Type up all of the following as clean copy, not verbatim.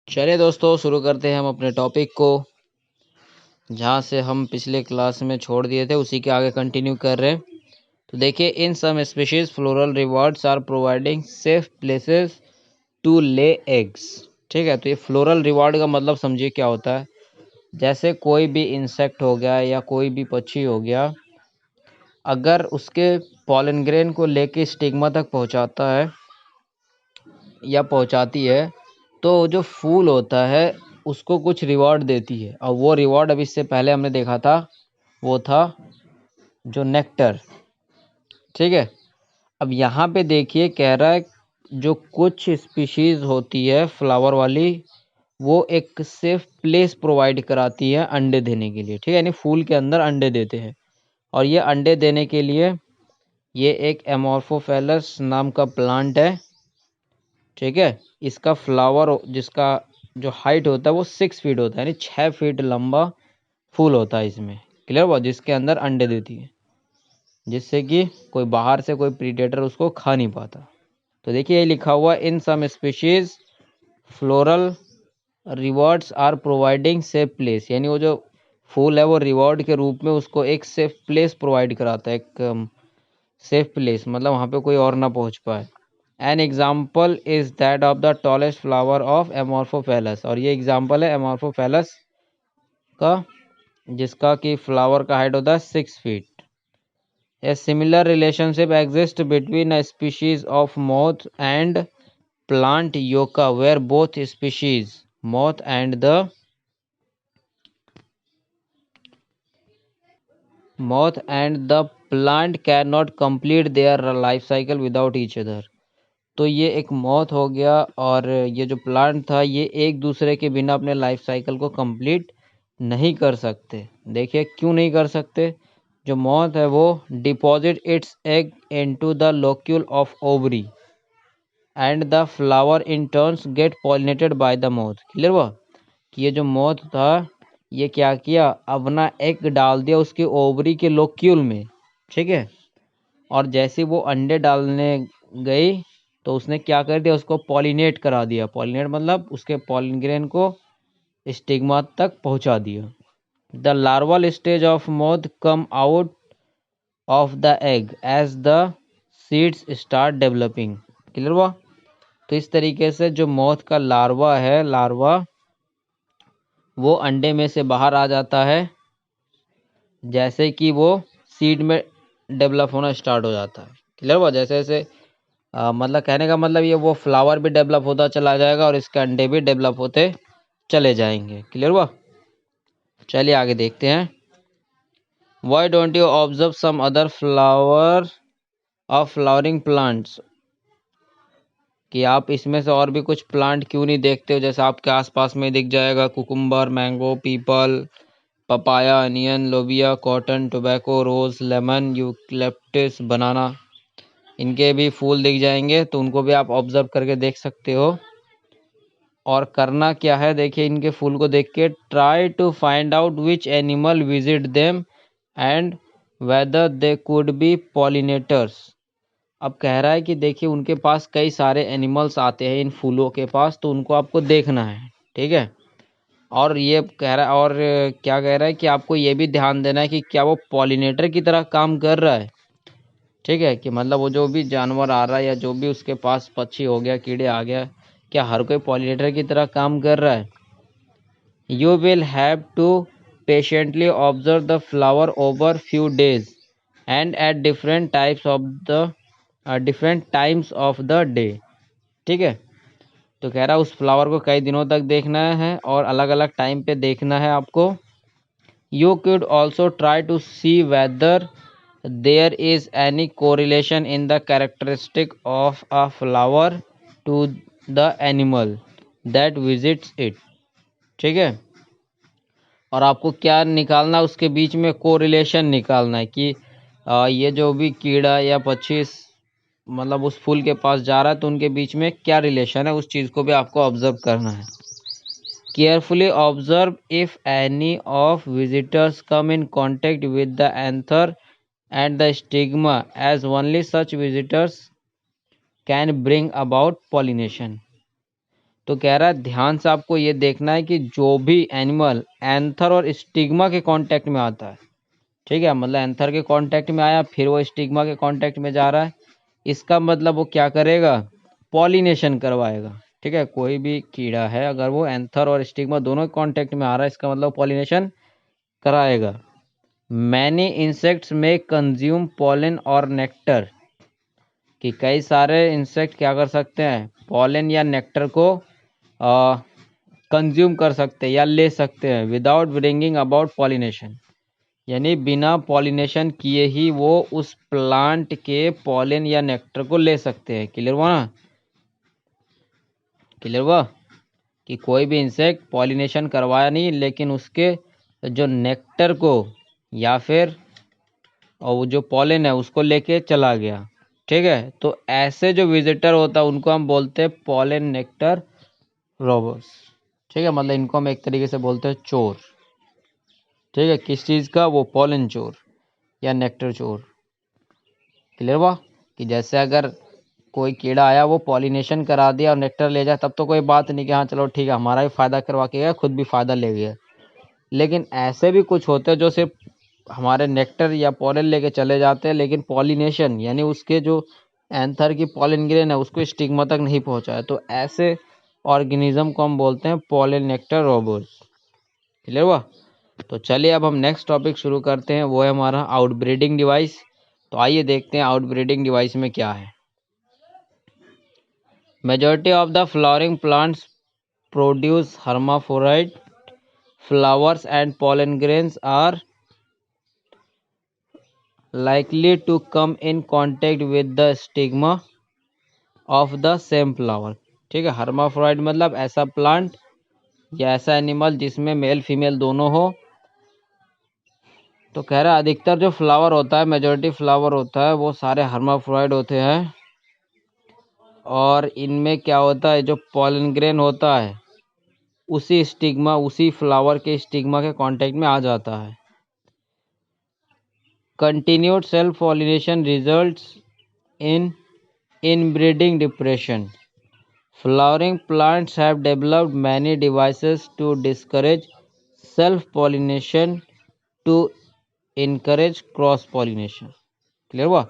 चलिए दोस्तों, शुरू करते हैं हम अपने टॉपिक को। जहाँ से हम पिछले क्लास में छोड़ दिए थे उसी के आगे कंटिन्यू कर रहे हैं। तो देखिए, in some species floral rewards are providing safe places to lay eggs. ठीक है, तो ये फ्लोरल रिवॉर्ड का मतलब समझिए क्या होता है। जैसे कोई भी इंसेक्ट हो गया या कोई भी पक्षी हो गया, अगर उसके पॉलन ग्रेन को लेके स्टिग्मा तक पहुँचाता है या पहुँचाती है, तो जो फूल होता है उसको कुछ रिवॉर्ड देती है। और वो रिवॉर्ड अभी इससे पहले हमने देखा था, वो था जो नेक्टर। ठीक है, अब यहाँ पे देखिए कह रहा है जो कुछ स्पीशीज होती है फ्लावर वाली, वो एक सेफ प्लेस प्रोवाइड कराती है अंडे देने के लिए। ठीक है, यानी फूल के अंदर अंडे देते हैं। और ये अंडे देने के लिए ये एक एमोर्फोफेलस नाम का प्लांट है। ठीक है, इसका फ्लावर जिसका जो हाइट होता है वो 6 फीट होता है, यानी 6 फीट लंबा फूल होता है इसमें। क्लियर हुआ? जिसके अंदर अंडे देती है, जिससे कि कोई बाहर से कोई प्रीडेटर उसको खा नहीं पाता। तो देखिए, ये लिखा हुआ in some species floral rewards are providing safe place, यानी वो जो फूल है वो रिवॉर्ड के रूप में उसको एक सेफ प्लेस प्रोवाइड कराता है। एक सेफ प्लेस मतलब वहाँ पे कोई और ना पहुँच पाए। An example is that of the tallest flower of Amorphophallus, और ये एग्जाम्पल है एमोर्फोफेलस का, जिसका कि फ्लावर का हाइट होता है 6 feet. A similar relationship exist between a species of moth and plant yucca, where both species moth and the plant can not complete their life cycle without each other. तो ये एक मौत हो गया और ये जो प्लांट था ये एक दूसरे के बिना अपने लाइफ साइकिल को कंप्लीट नहीं कर सकते। देखिए क्यों नहीं कर सकते। जो मौत है वो deposit its egg into the locule of ovary and the flower in turns get pollinated by the moth. Clear हुआ कि ये जो मौत था ये क्या किया, अपना एग डाल दिया उसके ओवरी के लोक्यूल में। ठीक है, और जैसे वो अंडे डालने गई तो उसने क्या कर दिया, उसको पॉलिनेट करा दिया। पॉलिनेट मतलब उसके पॉलिन ग्रेन को स्टिग्मा तक पहुंचा दिया। The larval stage of moth come out of the egg as the seeds start developing. Clear हुआ? तो इस तरीके से जो मोथ का लार्वा है, लार्वा वो अंडे में से बाहर आ जाता है जैसे कि वो सीड में डेवलप होना स्टार्ट हो जाता है। क्लियर हुआ? जैसे जैसे मतलब कहने का मतलब ये वो फ्लावर भी डेवलप होता चला जाएगा और इसके अंडे भी डेवलप होते चले जाएंगे। क्लियर हुआ? चलिए आगे देखते हैं। Why don't you observe some other flower of flowering plants, कि आप इसमें से और भी कुछ प्लांट क्यों नहीं देखते हो। जैसे आपके आसपास में दिख जाएगा cucumber, mango, people, papaya, onion, लोबिया, कॉटन, टोबैको, रोज, लेमन, यूकलिप्टस, बनाना, इनके भी फूल दिख जाएंगे। तो उनको भी आप ऑब्जर्व करके देख सकते हो। और करना क्या है, देखिए इनके फूल को देख के try to find out which animal visit them and whether they could be pollinators. अब कह रहा है कि देखिए उनके पास कई सारे एनिमल्स आते हैं इन फूलों के पास, तो उनको आपको देखना है। ठीक है, और ये कह रहा है, और क्या कह रहा है कि आपको ये भी ध्यान देना है कि क्या वो पॉलिनेटर की तरह काम कर रहा है। ठीक है, कि मतलब वो जो भी जानवर आ रहा है या जो भी उसके पास पक्षी हो गया, कीड़े आ गया, क्या हर कोई पॉलिनेटर की तरह काम कर रहा है। You will have to patiently observe the flower over few days and at different times of the day. ठीक है, तो कह रहा है उस फ्लावर को कई दिनों तक देखना है और अलग अलग टाइम पे देखना है आपको। You could also try to see whether there is any correlation in the characteristic of a flower to the animal that visits it। ठीक है, और आपको क्या निकालना, उसके बीच में कोरिलेशन निकालना है कि ये जो भी कीड़ा या पक्षी मतलब उस फूल के पास जा रहा है तो उनके बीच में क्या रिलेशन है, उस चीज़ को भी आपको ऑब्जर्व करना है। Carefully observe if any of visitors come in contact with the anther and the stigma, as only such visitors can bring about pollination। तो कह रहा है ध्यान से आपको ये देखना है कि जो भी एनिमल एंथर और स्टिग्मा के कांटेक्ट में आता है, ठीक है, मतलब एंथर के कांटेक्ट में आया फिर वो स्टिग्मा के कांटेक्ट में जा रहा है, इसका मतलब वो क्या करेगा, पॉलिनेशन करवाएगा। ठीक है, कोई भी कीड़ा है अगर वो एंथर और स्टिग्मा दोनों के कांटेक्ट में आ रहा है, इसका मतलब पॉलिनेशन कराएगा। मैनी इंसेक्ट्स में कंज्यूम पॉलन और नेक्टर, कि कई सारे इंसेक्ट क्या कर सकते हैं, पॉलन या नेक्टर को कंज्यूम कर सकते हैं या ले सकते हैं विदाउट ब्रिंगिंग अबाउट पॉलिनेशन, यानी बिना पॉलिनेशन किए ही वो उस प्लांट के पॉलन या नेक्टर को ले सकते हैं। क्लियर हुआ ना, क्लियर हुआ कि कोई भी इंसेक्ट पॉलिनेशन करवाया नहीं लेकिन उसके जो नेक्टर को या फिर और वो जो पॉलन है उसको लेके चला गया। ठीक है, तो ऐसे जो विजिटर होता है उनको हम बोलते हैं पॉलन नेक्टर रॉबर्स। ठीक है, मतलब इनको हम एक तरीके से बोलते हैं चोर। ठीक है, किस चीज़ का, वो पॉलन चोर या नेक्टर चोर। क्लियर हुआ कि जैसे अगर कोई कीड़ा आया वो पॉलिनेशन करा दिया और नेक्टर ले जाए तब तो कोई बात नहीं कि हाँ चलो ठीक है हमारा भी फ़ायदा करवा के गया, खुद भी फ़ायदा ले गया। लेकिन ऐसे भी कुछ होते हैं जो सिर्फ हमारे नेक्टर या पॉलन लेके चले जाते हैं लेकिन पॉलिनेशन यानी उसके जो एंथर की पॉलन ग्रेन है उसको स्टिग्मा तक नहीं पहुंचाया, तो ऐसे ऑर्गेनिज्म को हम बोलते हैं पॉलन नेक्टर रोबोट्स। क्लियर हुआ। तो चलिए अब हम नेक्स्ट टॉपिक शुरू करते हैं, वो है हमारा आउटब्रीडिंग डिवाइस। तो आइए देखते हैं आउटब्रीडिंग डिवाइस में क्या है। Majority of the flowering plants produce hermaphrodite flowers and pollen grains are likely to come in contact with the stigma of the same flower। ठीक है, hermaphrodite मतलब ऐसा प्लांट या ऐसा एनिमल जिसमें मेल फीमेल दोनों हो। तो कह रहा है अधिकतर जो फ्लावर होता है, मेजॉरिटी फ्लावर होता है वो सारे hermaphrodite होते हैं और इनमें क्या होता है, जो पॉलन ग्रेन होता है उसी स्टिग्मा उसी फ्लावर के स्टिग्मा के कांटेक्ट में आ जाता है। Continued self pollination results in inbreeding depression। Flowering plants have developed many devices to discourage self-pollination to encourage cross pollination। Clear हुआ।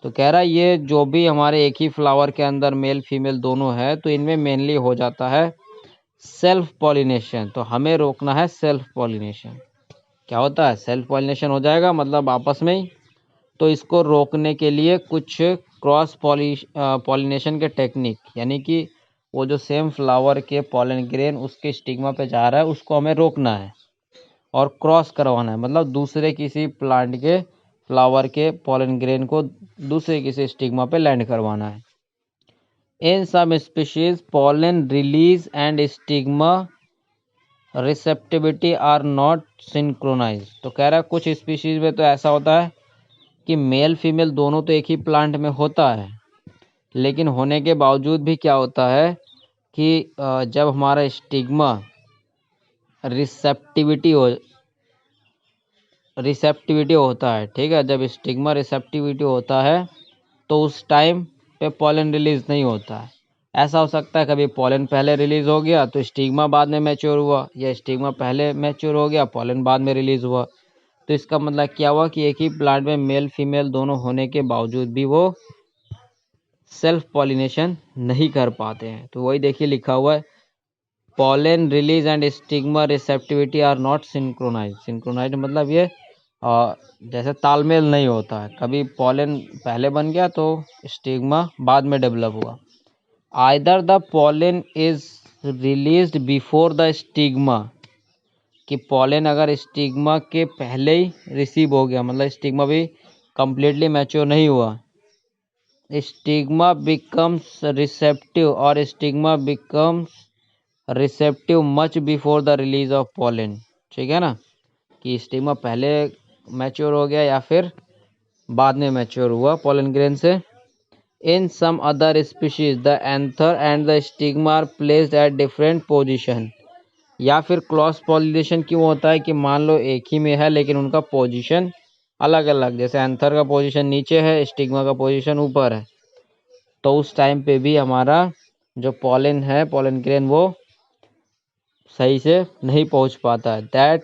तो कह रहा है ये जो भी हमारे एक ही फ्लावर के अंदर मेल फीमेल दोनों है तो इनमें मेनली हो जाता है सेल्फ पॉलिनेशन, तो हमें रोकना है सेल्फ पॉलिनेशन। क्या होता है, सेल्फ पॉलिनेशन हो जाएगा मतलब आपस में ही, तो इसको रोकने के लिए कुछ क्रॉस पॉलिनेशन के टेक्निक, यानी कि वो जो सेम फ्लावर के पॉलन ग्रेन उसके स्टिग्मा पे जा रहा है उसको हमें रोकना है और क्रॉस करवाना है, मतलब दूसरे किसी प्लांट के फ्लावर के पॉलन ग्रेन को दूसरे किसी स्टिग्मा पे लैंड करवाना है। In some species pollen release and stigma receptivity are not synchronise. तो कह रहा है कुछ स्पीशीज में तो ऐसा होता है कि मेल फीमेल दोनों तो एक ही प्लांट में होता है, लेकिन होने के बावजूद भी क्या होता है कि जब हमारा स्टिग्मा रिसेप्टिविटी होता है, ठीक है, जब स्टिग्मा रिसेप्टिविटी होता है तो उस टाइम पे पॉलन रिलीज नहीं होता है। ऐसा हो सकता है कभी पॉलन पहले रिलीज हो गया तो स्टिग्मा बाद में मैच्योर हुआ, या स्टिग्मा पहले मैच्योर हो गया पॉलन बाद में रिलीज हुआ। तो इसका मतलब क्या हुआ कि एक ही प्लांट में मेल फीमेल दोनों होने के बावजूद भी वो सेल्फ पॉलिनेशन नहीं कर पाते हैं। तो वही देखिए लिखा हुआ है pollen release and stigma receptivity are not synchronize. Synchronize मतलब ये जैसे तालमेल नहीं होता है, कभी पॉलन पहले बन गया तो स्टिग्मा बाद में डेवलप हुआ। Either the pollen is released before the stigma, कि पॉलन अगर स्टिग्मा के पहले ही रिसीव हो गया मतलब स्टिग्मा भी कंप्लीटली मैच्योर नहीं हुआ, स्टिग्मा बिकम्स रिसेप्टिव और stigma becomes receptive much before the release of pollen. ठीक है ना, कि स्टिग्मा पहले मैच्योर हो गया या फिर बाद में मैच्योर हुआ पॉलन ग्रेन से। In some other species the anther and the stigma are placed at different position. या फिर क्रॉस पॉलिनेशन क्यों होता है कि मान लो एक ही में है लेकिन उनका पोजीशन अलग अलग, जैसे एंथर का पोजीशन नीचे है स्टिग्मा का पोजीशन ऊपर है, तो उस टाइम पे भी हमारा जो पॉलन है, पॉलन ग्रेन, वो सही से नहीं पहुंच पाता है। That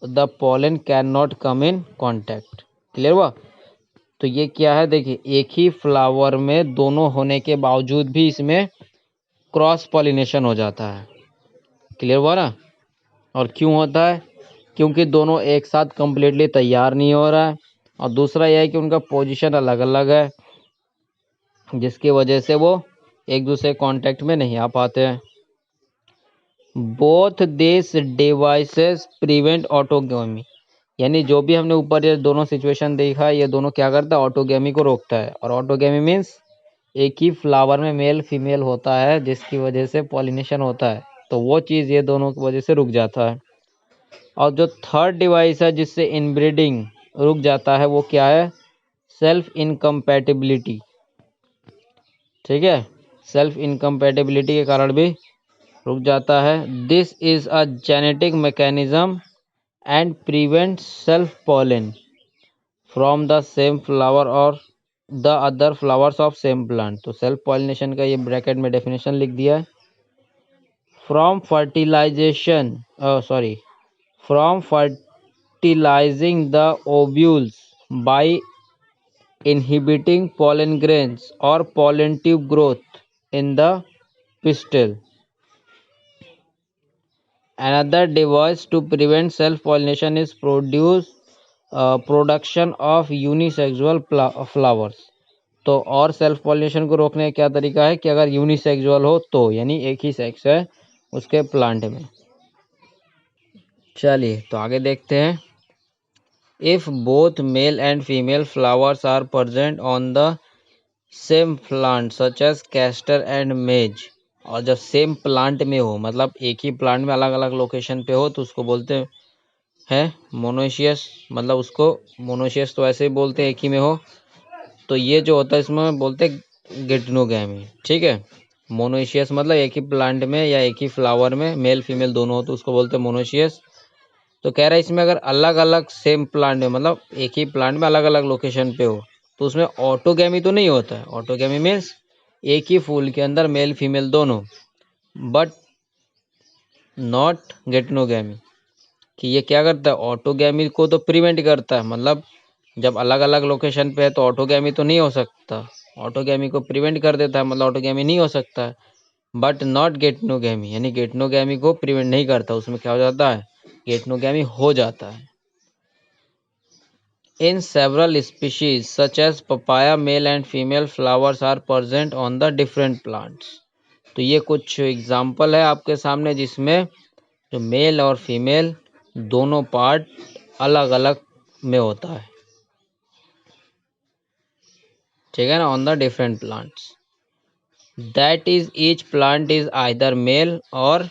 the pollen can not come in contact. Clear हुआ? तो ये क्या है, देखिए, एक ही फ्लावर में दोनों होने के बावजूद भी इसमें क्रॉस पॉलिनेशन हो जाता है। क्लियर हुआ ना? और क्यों होता है? क्योंकि दोनों एक साथ कंप्लीटली तैयार नहीं हो रहा है, और दूसरा यह है कि उनका पोजीशन अलग अलग है, जिसकी वजह से वो एक दूसरे कांटेक्ट में नहीं आ पाते हैं। Both this devices prevent autogamy, यानी जो भी हमने ऊपर ये दोनों सिचुएशन देखा है, ये दोनों क्या करता है, ऑटोगेमी को रोकता है। और ऑटोगेमी मीन्स एक ही फ्लावर में मेल फीमेल होता है, जिसकी वजह से पॉलिनेशन होता है, तो वो चीज़ ये दोनों की वजह से रुक जाता है। और जो थर्ड डिवाइस है जिससे इनब्रीडिंग रुक जाता है, वो क्या है, सेल्फ इनकम्पैटिबिलिटी। ठीक है, सेल्फ इनकम्पैटिबिलिटी के कारण भी रुक जाता है। This is a genetic mechanism and prevent self pollen from the same flower और the other flowers of same plant. तो सेल्फ पॉलिनेशन का ये ब्रैकेट में डेफिनेशन लिख दिया है। From fertilisation, from fertilizing the ovules by inhibiting pollen grains or pollen tube growth in the pistil. Another device to prevent self-pollination is production of unisexual flowers. तो और self pollination को रोकने का क्या तरीका है कि अगर यूनिसेक्सुअल हो तो, यानी एक ही सेक्स है उसके प्लांट में। चलिए तो आगे देखते हैं। If both male and female flowers are present on the same plant such as castor and maize, और जब सेम प्लांट में हो, मतलब एक ही प्लांट में अलग अलग लोकेशन पे हो, तो उसको बोलते हैं मोनोशियस। मतलब उसको मोनोशियस तो ऐसे ही बोलते हैं, एक ही में हो, तो ये जो होता है इसमें बोलते हैं गिटनोगैमी। ठीक है, मोनोशियस मतलब एक ही प्लांट में या एक ही फ्लावर में मेल फीमेल दोनों हो, तो उसको बोलते हैं मोनोशियस। तो कह रहा है इसमें अगर अलग अलग सेम प्लांट में, मतलब एक ही प्लांट में अलग अलग लोकेशन पे हो, तो उसमें ऑटोगैमी तो नहीं होता है। ऑटोगैमी मीन्स एक ही फूल के अंदर मेल फीमेल दोनों, बट नॉट गेटनोगैमी। कि ये क्या करता है, ऑटोगैमी को तो प्रिवेंट करता है। मतलब जब अलग अलग लोकेशन पे है तो ऑटोगैमी तो नहीं हो सकता, ऑटोगैमी को प्रिवेंट कर देता है, मतलब ऑटोगैमी नहीं हो सकता है। बट नॉट गेटनोगैमी, यानी गेटनोगैमी को प्रिवेंट नहीं करता, उसमें क्या हो जाता है, गेटनोगैमी हो जाता है। In several species such as papaya, male and female flowers are present on the different plants. तो ये कुछ एग्जाम्पल है आपके सामने जिसमें जो मेल और फीमेल दोनों पार्ट अलग अलग में होता है। ठीक है ना, on the different plants. That is each plant is either male or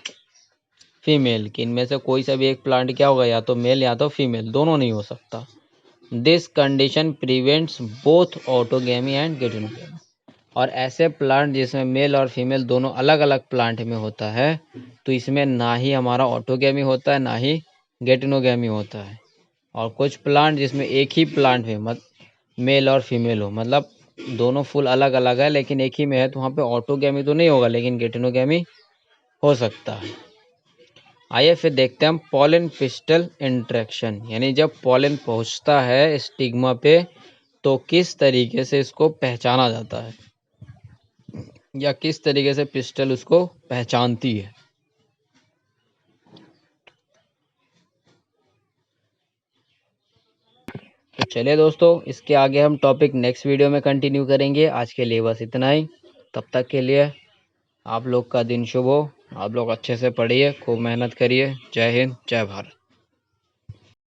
female, कि इनमें से कोई सा भी एक प्लांट क्या होगा, या तो मेल या तो फीमेल, दोनों नहीं हो सकता। This condition prevents both autogamy and geitonogamy. और ऐसे प्लांट जिसमें मेल और फीमेल दोनों अलग अलग प्लांट में होता है, तो इसमें ना ही हमारा ऑटोगैमी होता है, ना ही गेटोगैमी होता है। और कुछ प्लांट जिसमें एक ही प्लांट में मेल और फीमेल हो, मतलब दोनों फूल अलग अलग है लेकिन एक ही में है, तो वहाँ पे ऑटोगैमी तो नहीं होगा लेकिन गेटोगैमी हो सकता है। आइए फिर देखते हैं हम पॉलन पिस्टल इंटरेक्शन, यानी जब पॉलन पहुंचता है स्टिग्मा पे तो किस तरीके से इसको पहचाना जाता है, या किस तरीके से पिस्टल उसको पहचानती है। तो चलिए दोस्तों, इसके आगे हम टॉपिक नेक्स्ट वीडियो में कंटिन्यू करेंगे। आज के लिए बस इतना ही। तब तक के लिए आप लोग का दिन शुभ हो। आप लोग अच्छे से पढ़िए, खूब मेहनत करिए। जय हिंद, जय भारत।